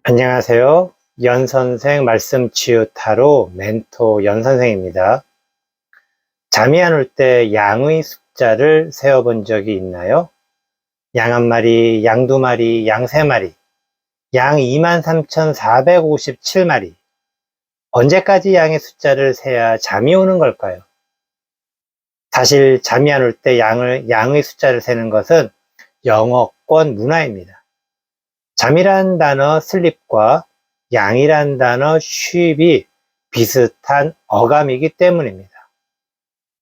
안녕하세요. 연선생 말씀치유타로 멘토 연선생입니다. 잠이 안 올 때 양의 숫자를 세어본 적이 있나요? 양 한 마리, 양 두 마리, 양 세 마리, 양 23,457마리. 언제까지 양의 숫자를 세야 잠이 오는 걸까요? 사실 잠이 안 올 때 양의 숫자를 세는 것은 영어권 문화입니다. 잠이란 단어 슬립과 양이란 단어 쉽이 비슷한 어감이기 때문입니다.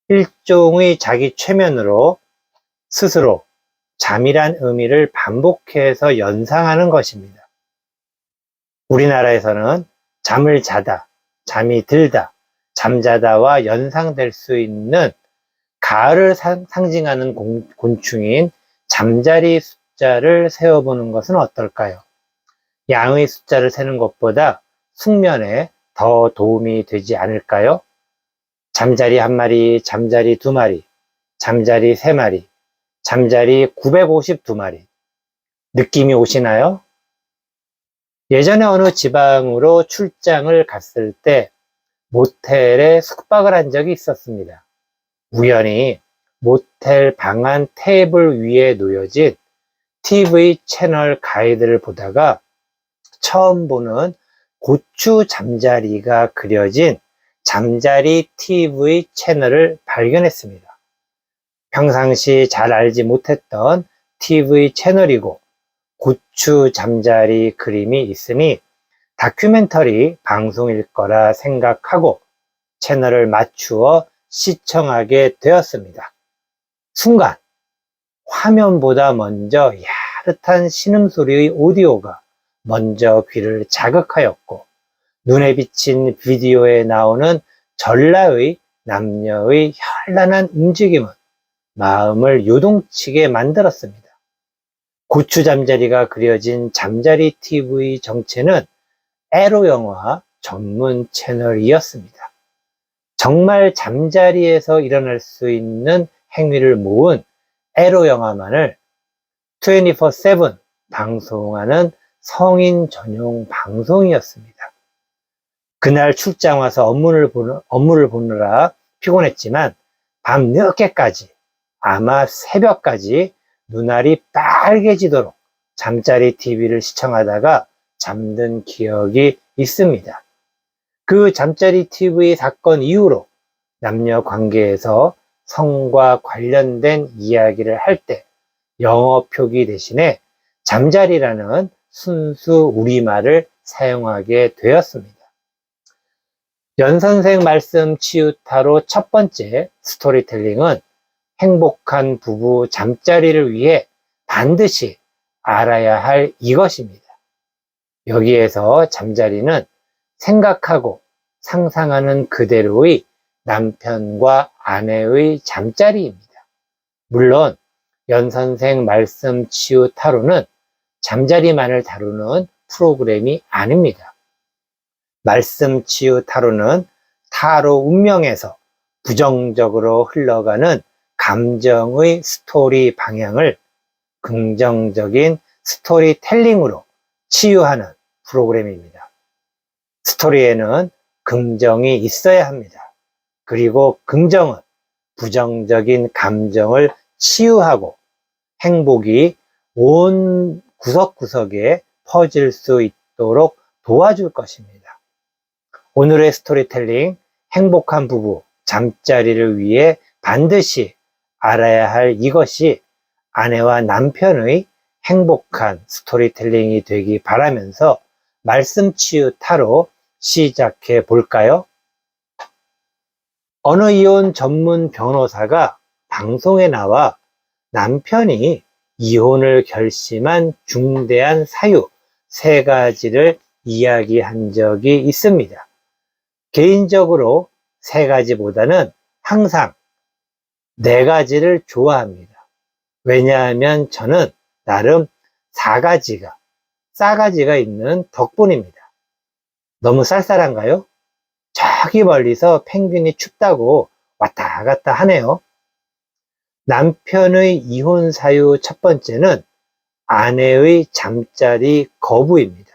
일종의 자기 최면으로 스스로 잠이란 의미를 반복해서 연상하는 것입니다. 우리나라에서는 잠을 자다, 잠이 들다, 잠자다와 연상될 수 있는 가을을 상징하는 곤충인 잠자리 숫자를 세어보는 것은 어떨까요? 양의 숫자를 세는 것보다 숙면에 더 도움이 되지 않을까요? 잠자리 한 마리, 잠자리 두 마리, 잠자리 세 마리, 잠자리 952마리. 느낌이 오시나요? 예전에 어느 지방으로 출장을 갔을 때 모텔에 숙박을 한 적이 있었습니다. 우연히 모텔 방 안 테이블 위에 놓여진 TV 채널 가이드를 보다가 처음 보는 고추 잠자리가 그려진 잠자리 TV 채널을 발견했습니다. 평상시 잘 알지 못했던 TV 채널이고 고추 잠자리 그림이 있으니 다큐멘터리 방송일 거라 생각하고 채널을 맞추어 시청하게 되었습니다. 순간 화면보다 먼저 야릇한 신음소리의 오디오가 먼저 귀를 자극하였고 눈에 비친 비디오에 나오는 전라의 남녀의 현란한 움직임은 마음을 요동치게 만들었습니다. 고추 잠자리가 그려진 잠자리 TV 정체는 에로 영화 전문 채널이었습니다. 정말 잠자리에서 일어날 수 있는 행위를 모은 에로 영화만을 24/7 방송하는 성인 전용 방송이었습니다. 그날 출장 와서 업무를 보느라 피곤했지만 밤 늦게까지, 아마 새벽까지 눈알이 빨개지도록 잠자리 TV를 시청하다가 잠든 기억이 있습니다. 그 잠자리 TV 사건 이후로 남녀 관계에서 성과 관련된 이야기를 할 때 영어 표기 대신에 잠자리라는 순수 우리말을 사용하게 되었습니다. 연선생 말씀 치유타로 첫 번째 스토리텔링은 행복한 부부 잠자리를 위해 반드시 알아야 할 이것입니다. 여기에서 잠자리는 생각하고 상상하는 그대로의 남편과 아내의 잠자리입니다. 물론 연선생 말씀 치유 타로는 잠자리만을 다루는 프로그램이 아닙니다. 말씀 치유 타로는 타로 운명에서 부정적으로 흘러가는 감정의 스토리 방향을 긍정적인 스토리텔링으로 치유하는 프로그램입니다. 스토리에는 긍정이 있어야 합니다. 그리고 긍정은 부정적인 감정을 치유하고 행복이 온 구석구석에 퍼질 수 있도록 도와줄 것입니다. 오늘의 스토리텔링, 행복한 부부 잠자리를 위해 반드시 알아야 할 이것이 아내와 남편의 행복한 스토리텔링이 되기 바라면서 말씀치유 타로 시작해 볼까요? 어느 이혼 전문 변호사가 방송에 나와 남편이 이혼을 결심한 중대한 사유 3가지를 이야기한 적이 있습니다. 개인적으로 3가지보다는 항상 4가지를 좋아합니다. 왜냐하면 저는 나름 4가지가 싸가지가 있는 덕분입니다. 너무 쌀쌀한가요? 저기 멀리서 펭귄이 춥다고 왔다 갔다 하네요. 남편의 이혼 사유 첫 번째는 아내의 잠자리 거부입니다.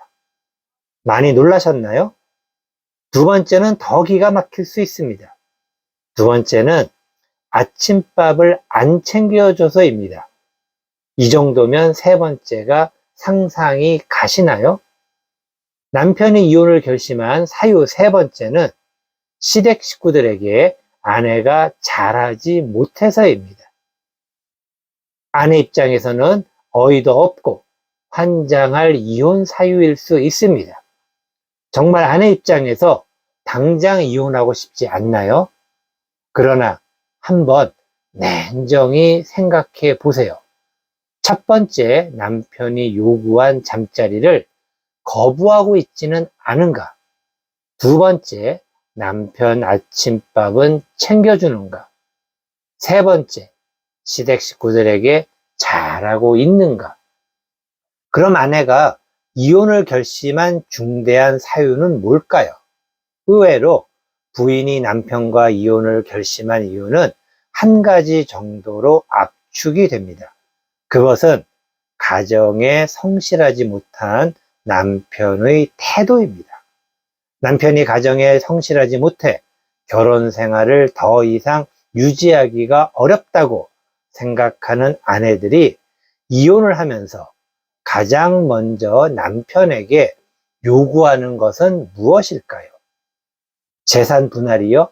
많이 놀라셨나요? 두 번째는 더 기가 막힐 수 있습니다. 두 번째는 아침밥을 안 챙겨줘서입니다. 이 정도면 세 번째가 상상이 가시나요? 남편이 이혼을 결심한 사유 세 번째는 시댁 식구들에게 아내가 잘하지 못해서입니다. 아내 입장에서는 어이도 없고 환장할 이혼 사유일 수 있습니다. 정말 아내 입장에서 당장 이혼하고 싶지 않나요? 그러나 한번 냉정히 생각해 보세요. 첫 번째, 남편이 요구한 잠자리를 거부하고 있지는 않은가? 두 번째, 남편 아침밥은 챙겨주는가? 세 번째, 시댁 식구들에게 잘하고 있는가? 그럼 아내가 이혼을 결심한 중대한 사유는 뭘까요? 의외로 부인이 남편과 이혼을 결심한 이유는 한 가지 정도로 압축이 됩니다. 그것은 가정에 성실하지 못한 남편의 태도입니다. 남편이 가정에 성실하지 못해 결혼 생활을 더 이상 유지하기가 어렵다고 생각하는 아내들이 이혼을 하면서 가장 먼저 남편에게 요구하는 것은 무엇일까요? 재산 분할이요?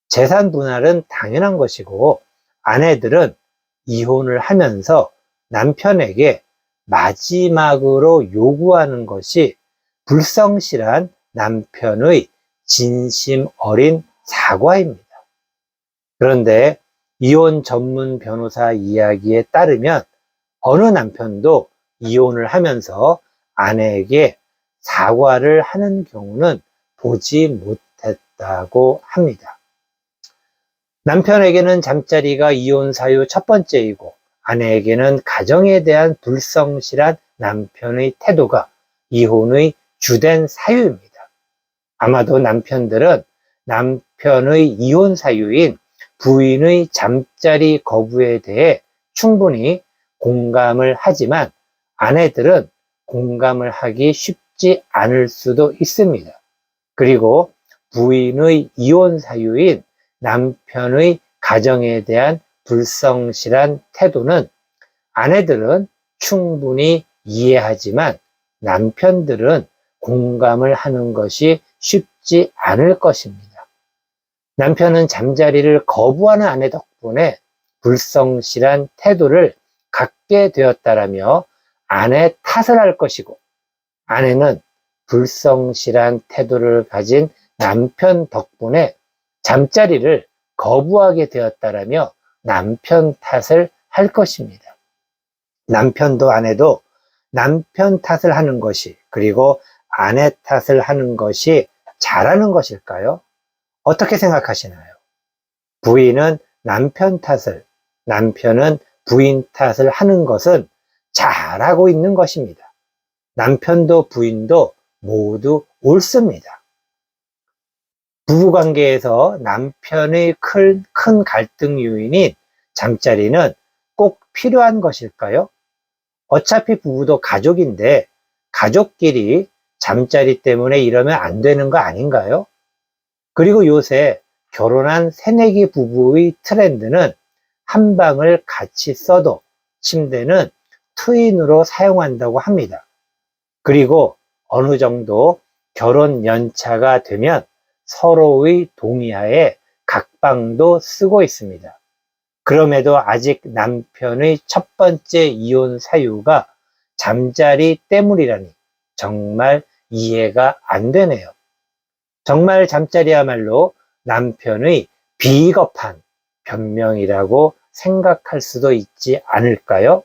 재산 분할은 당연한 것이고, 아내들은 이혼을 하면서 남편에게 마지막으로 요구하는 것이 불성실한 남편의 진심 어린 사과입니다. 그런데 이혼 전문 변호사 이야기에 따르면 어느 남편도 이혼을 하면서 아내에게 사과를 하는 경우는 보지 못했다고 합니다. 남편에게는 잠자리가 이혼 사유 첫 번째이고, 아내에게는 가정에 대한 불성실한 남편의 태도가 이혼의 주된 사유입니다. 아마도 남편들은 남편의 이혼 사유인 부인의 잠자리 거부에 대해 충분히 공감을 하지만 아내들은 공감을 하기 쉽지 않을 수도 있습니다. 그리고 부인의 이혼 사유인 남편의 가정에 대한 불성실한 태도는 아내들은 충분히 이해하지만 남편들은 공감을 하는 것이 쉽지 않을 것입니다. 남편은 잠자리를 거부하는 아내 덕분에 불성실한 태도를 갖게 되었다라며 아내 탓을 할 것이고, 아내는 불성실한 태도를 가진 남편 덕분에 잠자리를 거부하게 되었다라며 남편 탓을 할 것입니다. 남편도 아내도 남편 탓을 하는 것이, 그리고 아내 탓을 하는 것이 잘하는 것일까요? 어떻게 생각하시나요? 부인은 남편 탓을, 남편은 부인 탓을 하는 것은 잘하고 있는 것입니다. 남편도 부인도 모두 옳습니다. 부부관계에서 남편의 큰 갈등 요인인 잠자리는 꼭 필요한 것일까요? 어차피 부부도 가족인데 가족끼리 잠자리 때문에 이러면 안 되는 거 아닌가요? 그리고 요새 결혼한 새내기 부부의 트렌드는 한 방을 같이 써도 침대는 트윈으로 사용한다고 합니다. 그리고 어느 정도 결혼 연차가 되면 서로의 동의하에 각방도 쓰고 있습니다. 그럼에도 아직 남편의 첫 번째 이혼 사유가 잠자리 때문이라니 정말 이해가 안 되네요. 정말 잠자리야말로 남편의 비겁한 변명이라고 생각할 수도 있지 않을까요?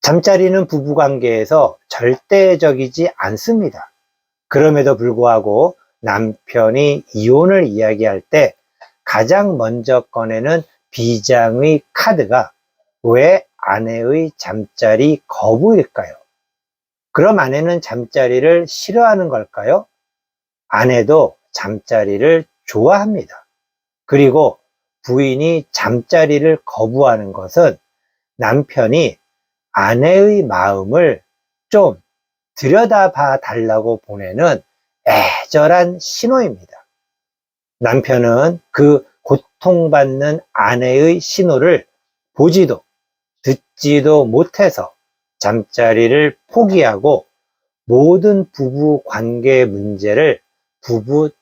잠자리는 부부관계에서 절대적이지 않습니다. 그럼에도 불구하고 남편이 이혼을 이야기할 때 가장 먼저 꺼내는 비장의 카드가 왜 아내의 잠자리 거부일까요? 그럼 아내는 잠자리를 싫어하는 걸까요? 아내도 잠자리를 좋아합니다. 그리고 부인이 잠자리를 거부하는 것은 남편이 아내의 마음을 좀 들여다봐 달라고 보내는 애절한 신호입니다. 남편은 그 고통받는 아내의 신호를 보지도 듣지도 못해서 잠자리를 포기하고 모든 부부 관계의 문제를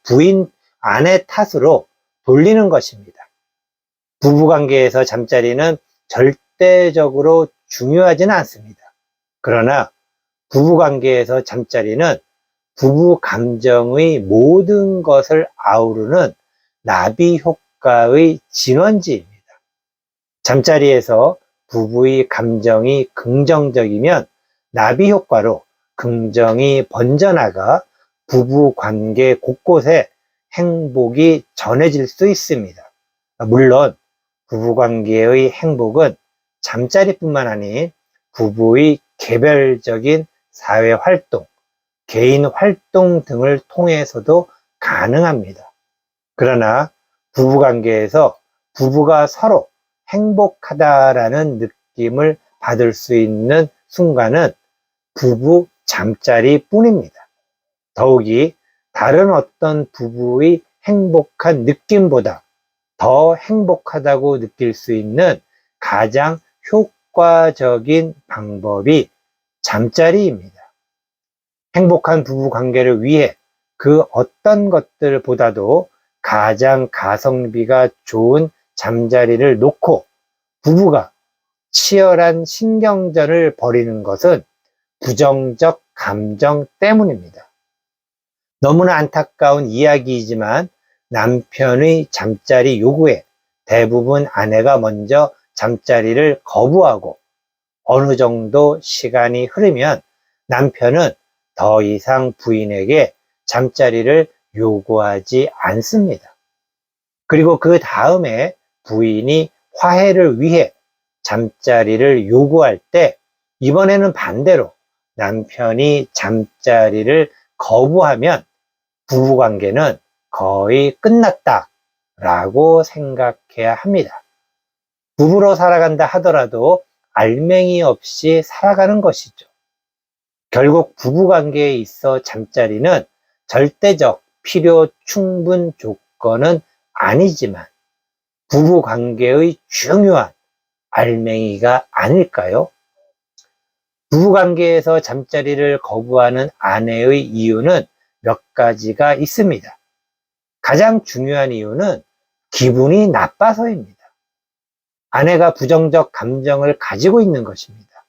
부인 아내 탓으로 돌리는 것입니다. 부부 관계에서 잠자리는 절대적으로 중요하지는 않습니다. 그러나 부부 관계에서 잠자리는 부부 감정의 모든 것을 아우르는 나비 효과의 진원지입니다. 잠자리에서 부부의 감정이 긍정적이면 나비 효과로 긍정이 번져나가 부부 관계 곳곳에 행복이 전해질 수 있습니다. 물론 부부 관계의 행복은 잠자리뿐만 아닌 부부의 개별적인 사회 활동, 개인 활동 등을 통해서도 가능합니다. 그러나 부부 관계에서 부부가 서로 행복하다라는 느낌을 받을 수 있는 순간은 부부 잠자리 뿐입니다. 더욱이 다른 어떤 부부의 행복한 느낌보다 더 행복하다고 느낄 수 있는 가장 효과적인 방법이 잠자리입니다. 행복한 부부 관계를 위해 그 어떤 것들보다도 가장 가성비가 좋은 잠자리를 놓고 부부가 치열한 신경전을 벌이는 것은 부정적 감정 때문입니다. 너무나 안타까운 이야기이지만 남편의 잠자리 요구에 대부분 아내가 먼저 잠자리를 거부하고 어느 정도 시간이 흐르면 남편은 더 이상 부인에게 잠자리를 요구하지 않습니다. 그리고 그 다음에 부인이 화해를 위해 잠자리를 요구할 때 이번에는 반대로 남편이 잠자리를 거부하면 부부관계는 거의 끝났다라고 생각해야 합니다. 부부로 살아간다 하더라도 알맹이 없이 살아가는 것이죠. 결국 부부관계에 있어 잠자리는 절대적 필요 충분 조건은 아니지만 부부관계의 중요한 알맹이가 아닐까요? 부부관계에서 잠자리를 거부하는 아내의 이유는 몇 가지가 있습니다. 가장 중요한 이유는 기분이 나빠서입니다. 아내가 부정적 감정을 가지고 있는 것입니다.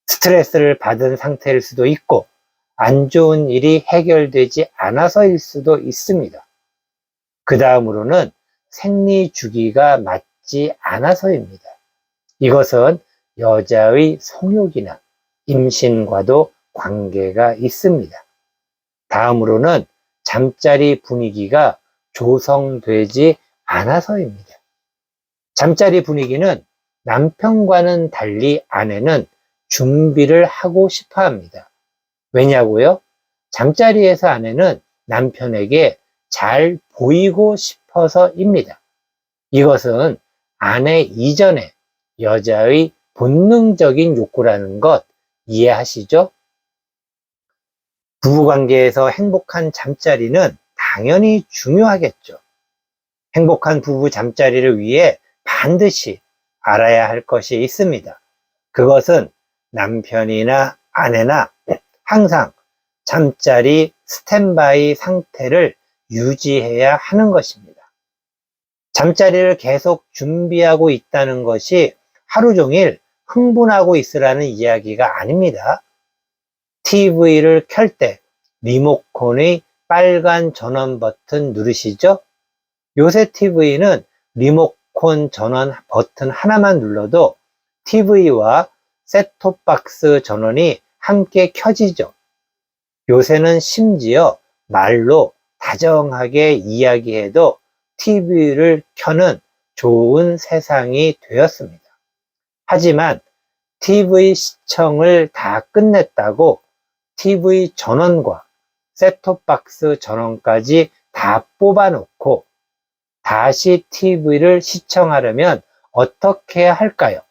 스트레스를 받은 상태일 수도 있고 안 좋은 일이 해결되지 않아서일 수도 있습니다. 그 다음으로는 생리 주기가 맞지 않아서입니다. 이것은 여자의 성욕이나 임신과도 관계가 있습니다. 다음으로는 잠자리 분위기가 조성되지 않아서입니다. 잠자리 분위기는 남편과는 달리 아내는 준비를 하고 싶어 합니다. 왜냐고요? 잠자리에서 아내는 남편에게 잘 보이고 싶어서입니다. 이것은 아내 이전에 여자의 본능적인 욕구라는 것 이해하시죠? 부부관계에서 행복한 잠자리는 당연히 중요하겠죠. 행복한 부부 잠자리를 위해 반드시 알아야 할 것이 있습니다. 그것은 남편이나 아내나 항상 잠자리 스탠바이 상태를 유지해야 하는 것입니다. 잠자리를 계속 준비하고 있다는 것이 하루 종일 흥분하고 있으라는 이야기가 아닙니다. TV를 켤 때 리모컨의 빨간 전원 버튼 누르시죠? 요새 TV는 리모컨 전원 버튼 하나만 눌러도 TV와 셋톱박스 전원이 함께 켜지죠. 요새는 심지어 말로 다정하게 이야기해도 TV를 켜는 좋은 세상이 되었습니다. 하지만 TV 시청을 다 끝냈다고 TV 전원과 셋톱박스 전원까지 다 뽑아놓고 다시 TV를 시청하려면 어떻게 해야 할까요?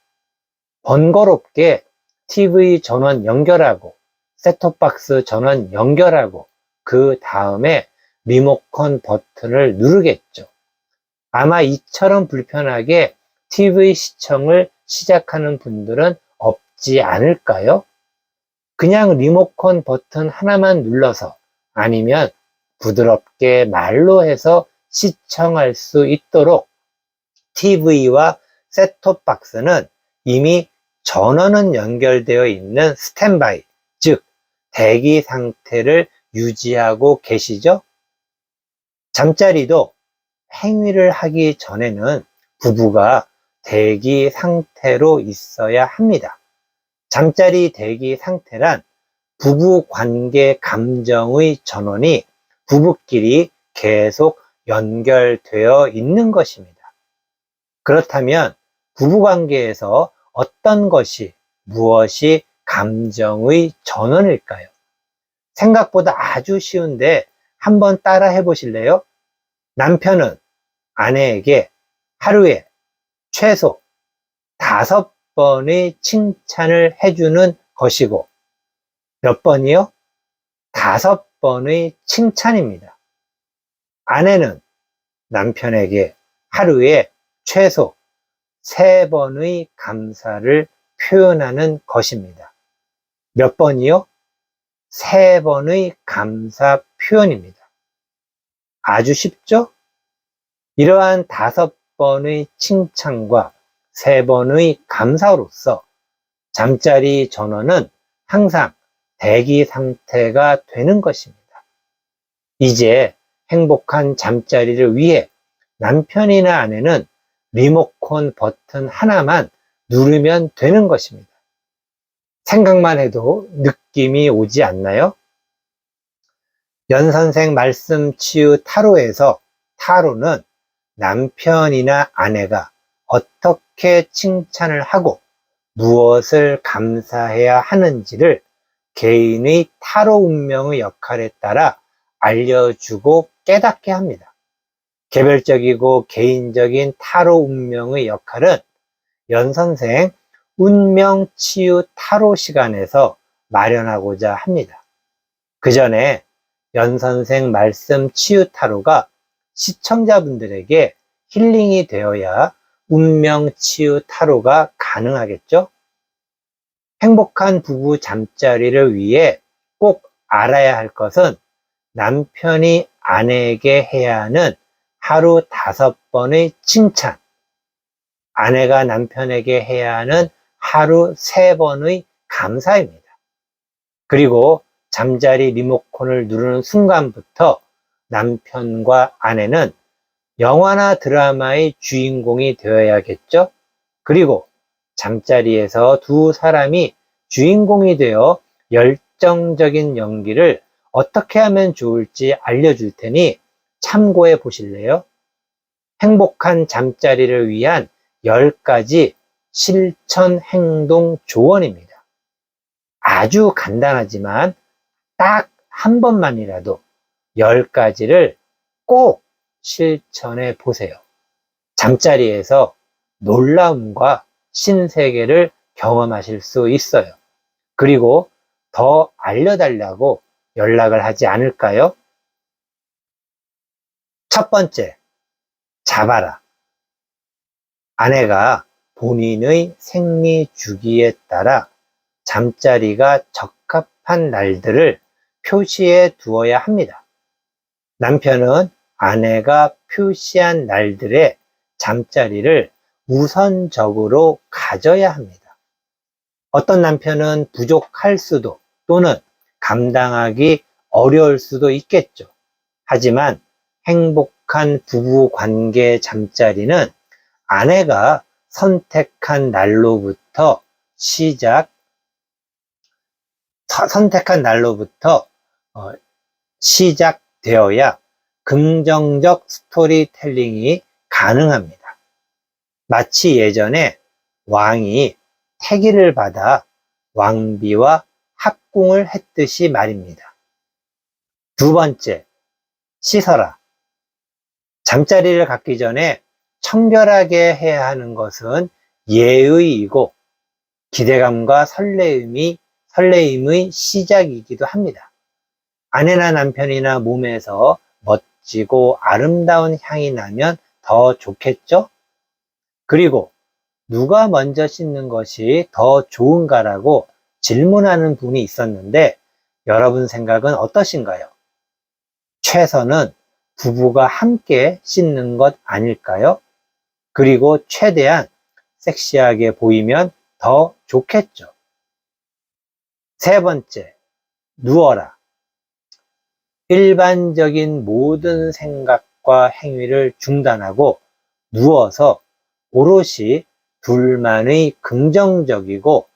번거롭게 TV 전원 연결하고 셋톱박스 전원 연결하고 그 다음에 리모컨 버튼을 누르겠죠. 아마 이처럼 불편하게 TV 시청을 시작하는 분들은 없지 않을까요? 그냥 리모컨 버튼 하나만 눌러서 아니면 부드럽게 말로 해서 시청할 수 있도록 TV와 셋톱박스는 이미 전원은 연결되어 있는 스탠바이, 즉 대기 상태를 유지하고 계시죠? 잠자리도 행위를 하기 전에는 부부가 대기 상태로 있어야 합니다. 잠자리 대기 상태란 부부 관계 감정의 전원이 부부끼리 계속 연결되어 있는 것입니다. 그렇다면 부부 관계에서 어떤 것이 무엇이 감정의 전원일까요? 생각보다 아주 쉬운데 한번 따라 해보실래요? 남편은 아내에게 하루에 최소 5번의 칭찬을 해주는 것이고, 몇 번이요? 5번의 칭찬입니다. 아내는 남편에게 하루에 최소 3번의 감사를 표현하는 것입니다. 몇 번이요? 3번의 감사 표현입니다. 아주 쉽죠? 이러한 5번의 칭찬과 3번의 감사로서 잠자리 전원은 항상 대기 상태가 되는 것입니다. 이제 행복한 잠자리를 위해 남편이나 아내는 리모컨 버튼 하나만 누르면 되는 것입니다. 생각만 해도 느낌이 오지 않나요? 연선생 말씀 치유 타로에서 타로는 남편이나 아내가 어떻게 칭찬을 하고 무엇을 감사해야 하는지를 개인의 타로 운명의 역할에 따라 알려주고 깨닫게 합니다. 개별적이고 개인적인 타로 운명의 역할은 연선생 운명치유 타로 시간에서 마련하고자 합니다. 그 전에 연선생 말씀 치유 타로가 시청자분들에게 힐링이 되어야 운명치유 타로가 가능하겠죠? 행복한 부부 잠자리를 위해 꼭 알아야 할 것은 남편이 아내에게 해야 하는 하루 5번의 칭찬, 아내가 남편에게 해야 하는 하루 3번의 감사입니다. 그리고 잠자리 리모컨을 누르는 순간부터 남편과 아내는 영화나 드라마의 주인공이 되어야겠죠? 그리고 잠자리에서 두 사람이 주인공이 되어 열정적인 연기를 어떻게 하면 좋을지 알려줄 테니 참고해 보실래요? 행복한 잠자리를 위한 10가지 실천 행동 조언입니다. 아주 간단하지만 딱 한 번만이라도 10가지를 꼭 실천해 보세요. 잠자리에서 놀라움과 신세계를 경험하실 수 있어요. 그리고 더 알려달라고 연락을 하지 않을까요? 첫 번째, 잡아라. 아내가 본인의 생리 주기에 따라 잠자리가 적합한 날들을 표시해 두어야 합니다. 남편은 아내가 표시한 날들의 잠자리를 우선적으로 가져야 합니다. 어떤 남편은 부족할 수도 또는 감당하기 어려울 수도 있겠죠. 하지만 행복한 부부 관계 잠자리는 아내가 선택한 날로부터 시작되어야 긍정적 스토리텔링이 가능합니다. 마치 예전에 왕이 태기를 받아 왕비와 합궁을 했듯이 말입니다. 두 번째, 씻어라. 잠자리를 갖기 전에 청결하게 해야 하는 것은 예의이고 기대감과 설레임이 설레임의 시작이기도 합니다. 아내나 남편이나 몸에서 멋지고 아름다운 향이 나면 더 좋겠죠? 그리고 누가 먼저 씻는 것이 더 좋은가라고 질문하는 분이 있었는데 여러분 생각은 어떠신가요? 최선은 부부가 함께 씻는 것 아닐까요? 그리고 최대한 섹시하게 보이면 더 좋겠죠. 세 번째, 누워라. 일반적인 모든 생각과 행위를 중단하고 누워서 오롯이 둘만의 긍정적이고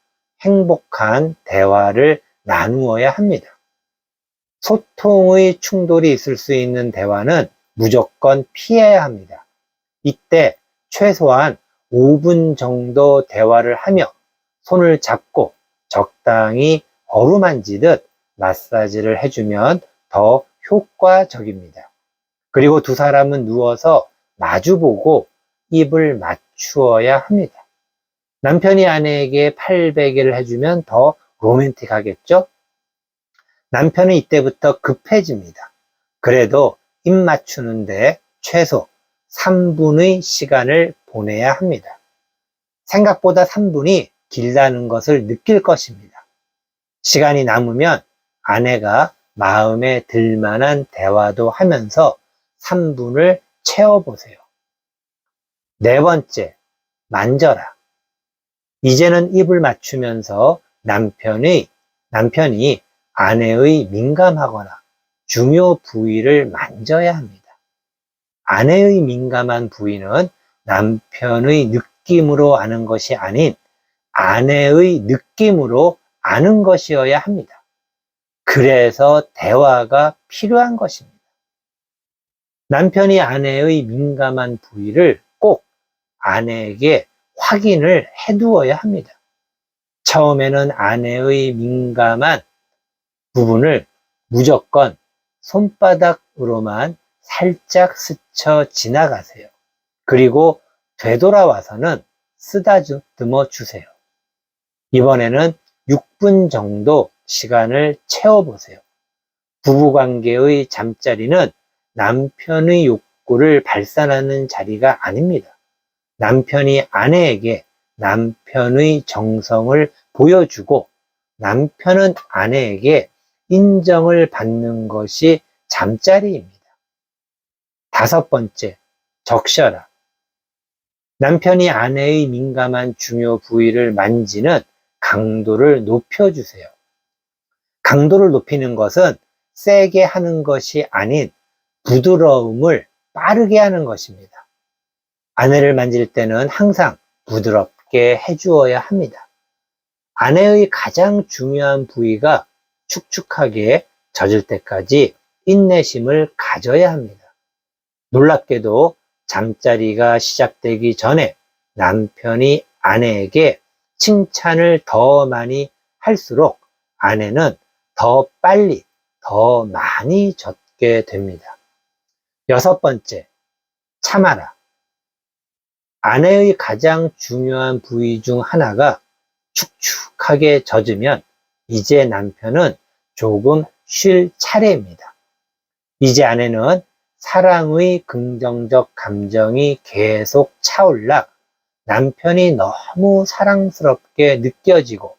행복한 대화를 나누어야 합니다. 소통의 충돌이 있을 수 있는 대화는 무조건 피해야 합니다. 이때 최소한 5분 정도 대화를 하며 손을 잡고 적당히 어루만지듯 마사지를 해주면 더 효과적입니다. 그리고 두 사람은 누워서 마주보고 입을 맞추어야 합니다. 남편이 아내에게 팔베개를 해주면 더 로맨틱하겠죠? 남편은 이때부터 급해집니다. 그래도 입 맞추는데 최소 3분의 시간을 보내야 합니다. 생각보다 3분이 길다는 것을 느낄 것입니다. 시간이 남으면 아내가 마음에 들만한 대화도 하면서 3분을 채워보세요. 네 번째, 만져라. 이제는 입을 맞추면서 남편이 아내의 민감하거나 중요 부위를 만져야 합니다. 아내의 민감한 부위는 남편의 느낌으로 아는 것이 아닌 아내의 느낌으로 아는 것이어야 합니다. 그래서 대화가 필요한 것입니다. 남편이 아내의 민감한 부위를 꼭 아내에게 확인을 해두어야 합니다. 처음에는 아내의 민감한 부분을 무조건 손바닥으로만 살짝 스쳐 지나가세요. 그리고 되돌아와서는 쓰다듬어 주세요. 이번에는 6분 정도 시간을 채워보세요. 부부관계의 잠자리는 남편의 욕구를 발산하는 자리가 아닙니다. 남편이 아내에게 남편의 정성을 보여주고 남편은 아내에게 인정을 받는 것이 잠자리입니다. 다섯 번째, 적셔라. 남편이 아내의 민감한 중요 부위를 만지는 강도를 높여주세요. 강도를 높이는 것은 세게 하는 것이 아닌 부드러움을 빠르게 하는 것입니다. 아내를 만질 때는 항상 부드럽게 해주어야 합니다. 아내의 가장 중요한 부위가 축축하게 젖을 때까지 인내심을 가져야 합니다. 놀랍게도 잠자리가 시작되기 전에 남편이 아내에게 칭찬을 더 많이 할수록 아내는 더 빨리, 더 많이 젖게 됩니다. 여섯 번째, 참아라. 아내의 가장 중요한 부위 중 하나가 축축하게 젖으면 이제 남편은 조금 쉴 차례입니다. 이제 아내는 사랑의 긍정적 감정이 계속 차올라 남편이 너무 사랑스럽게 느껴지고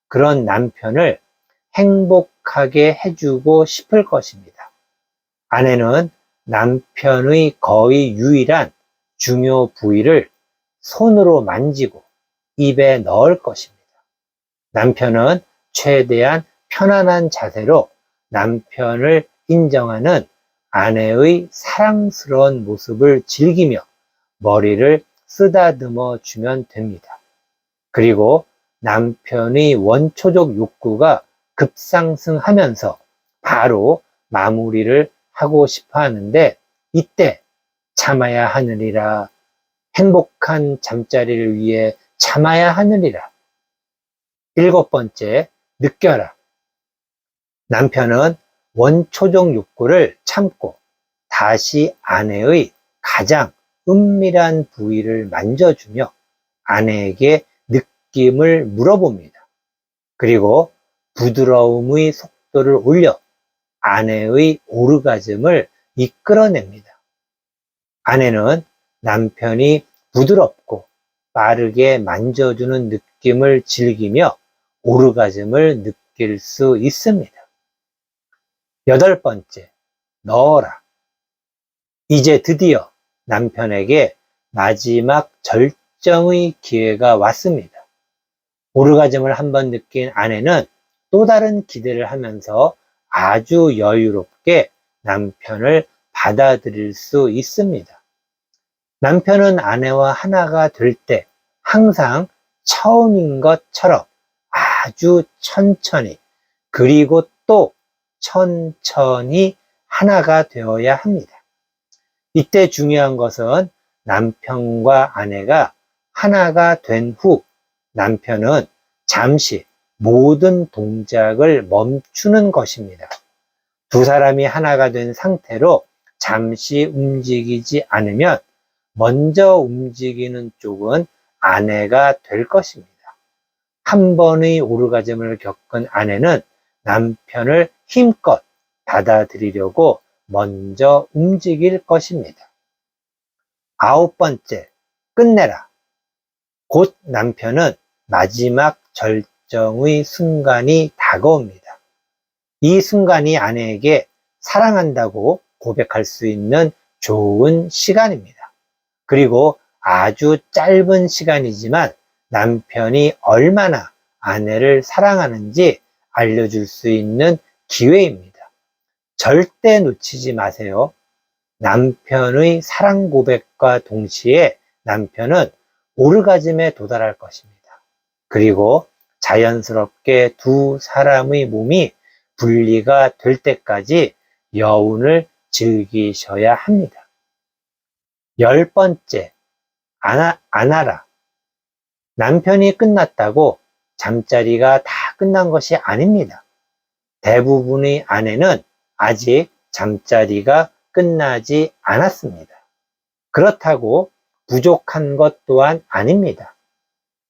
그런 남편을 행복하게 해주고 싶을 것입니다. 아내는 남편의 거의 유일한 중요 부위를 손으로 만지고 입에 넣을 것입니다. 남편은 최대한 편안한 자세로 남편을 인정하는 아내의 사랑스러운 모습을 즐기며 머리를 쓰다듬어 주면 됩니다. 그리고 남편의 원초적 욕구가 급상승하면서 바로 마무리를 하고 싶어 하는데 이때 참아야 하느니라. 행복한 잠자리를 위해 참아야 하느니라. 일곱 번째, 느껴라. 남편은 원초적 욕구를 참고 다시 아내의 가장 은밀한 부위를 만져주며 아내에게 느낌을 물어봅니다. 그리고 부드러움의 속도를 올려 아내의 오르가즘을 이끌어냅니다. 아내는 남편이 부드럽고 빠르게 만져주는 느낌을 즐기며 오르가즘을 느낄 수 있습니다. 8번째, 넣어라. 이제 드디어 남편에게 마지막 절정의 기회가 왔습니다. 오르가즘을 한번 느낀 아내는 또 다른 기대를 하면서 아주 여유롭게 남편을 받아들일 수 있습니다. 남편은 아내와 하나가 될 때 항상 처음인 것처럼 아주 천천히 그리고 또 천천히 하나가 되어야 합니다. 이때 중요한 것은 남편과 아내가 하나가 된 후 남편은 잠시 모든 동작을 멈추는 것입니다. 두 사람이 하나가 된 상태로 잠시 움직이지 않으면 먼저 움직이는 쪽은 아내가 될 것입니다. 한 번의 오르가즘을 겪은 아내는 남편을 힘껏 받아들이려고 먼저 움직일 것입니다. 9번째, 끝내라. 곧 남편은 마지막 절정의 순간이 다가옵니다. 이 순간이 아내에게 사랑한다고 고백할 수 있는 좋은 시간입니다. 그리고 아주 짧은 시간이지만 남편이 얼마나 아내를 사랑하는지 알려줄 수 있는 기회입니다. 절대 놓치지 마세요. 남편의 사랑 고백과 동시에 남편은 오르가즘에 도달할 것입니다. 그리고 자연스럽게 두 사람의 몸이 분리가 될 때까지 여운을 즐기셔야 합니다. 10번째, 안아라. 남편이 끝났다고 잠자리가 다 끝난 것이 아닙니다. 대부분의 아내는 아직 잠자리가 끝나지 않았습니다. 그렇다고 부족한 것 또한 아닙니다.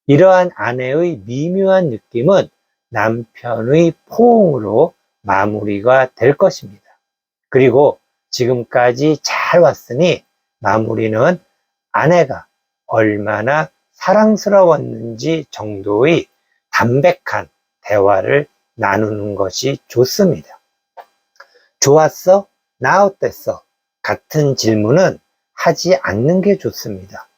이러한 아내의 미묘한 느낌은 남편의 포옹으로 마무리가 될 것입니다. 그리고 지금까지 잘 왔으니 마무리는 아내가 얼마나 사랑스러웠는지 정도의 담백한 대화를 나누는 것이 좋습니다. 좋았어? 나 어땠어? 같은 질문은 하지 않는 게 좋습니다.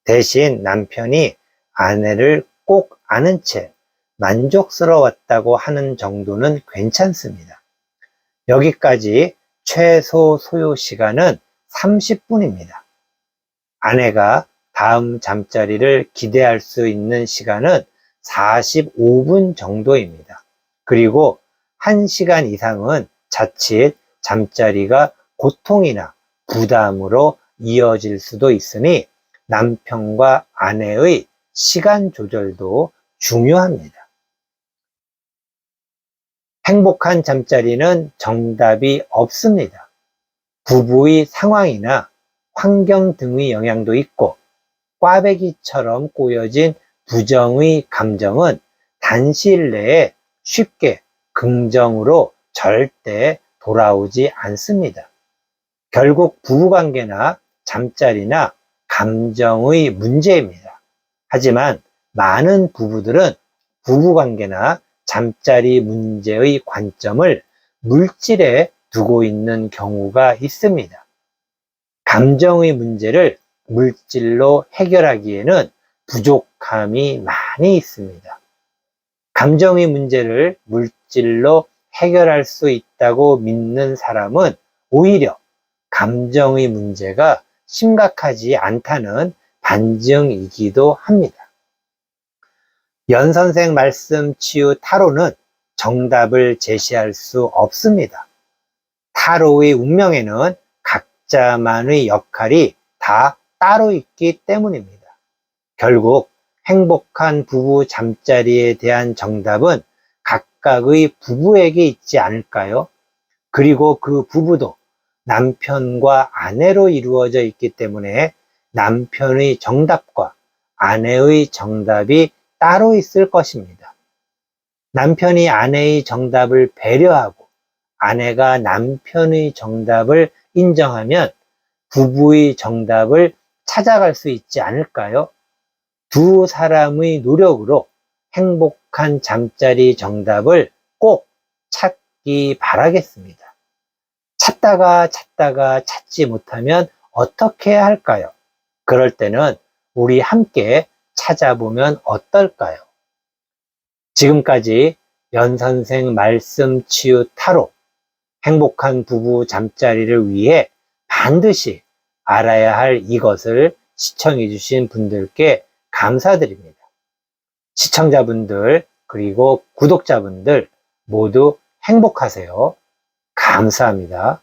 대신 남편이 아내를 꼭 아는 채 만족스러웠다고 하는 정도는 괜찮습니다. 여기까지 최소 소요 시간은 30분입니다. 아내가 다음 잠자리를 기대할 수 있는 시간은 45분 정도입니다. 그리고 1시간 이상은 자칫 잠자리가 고통이나 부담으로 이어질 수도 있으니 남편과 아내의 시간 조절도 중요합니다. 행복한 잠자리는 정답이 없습니다. 부부의 상황이나 환경 등의 영향도 있고 꽈배기처럼 꼬여진 부정의 감정은 단시일 내에 쉽게 긍정으로 절대 돌아오지 않습니다. 결국 부부관계나 잠자리나 감정의 문제입니다. 하지만 많은 부부들은 부부관계나 잠자리 문제의 관점을 물질에 두고 있는 경우가 있습니다. 감정의 문제를 물질로 해결하기에는 부족함이 많이 있습니다. 감정의 문제를 물질로 해결할 수 있다고 믿는 사람은 오히려 감정의 문제가 심각하지 않다는 반증이기도 합니다. 연 선생 말씀 치유 타로는 정답을 제시할 수 없습니다. 타로의 운명에는 각자만의 역할이 다 따로 있기 때문입니다. 결국 행복한 부부 잠자리에 대한 정답은 각각의 부부에게 있지 않을까요? 그리고 그 부부도 남편과 아내로 이루어져 있기 때문에 남편의 정답과 아내의 정답이 따로 있을 것입니다. 남편이 아내의 정답을 배려하고 아내가 남편의 정답을 인정하면 부부의 정답을 찾아갈 수 있지 않을까요? 두 사람의 노력으로 행복한 잠자리 정답을 꼭 찾기 바라겠습니다. 찾다가 찾지 못하면 어떻게 해야 할까요? 그럴 때는 우리 함께 찾아보면 어떨까요? 지금까지 연선생 말씀 치유 타로 행복한 부부 잠자리를 위해 반드시 알아야 할 이것을 시청해 주신 분들께 감사드립니다. 시청자분들 그리고 구독자분들 모두 행복하세요. 감사합니다.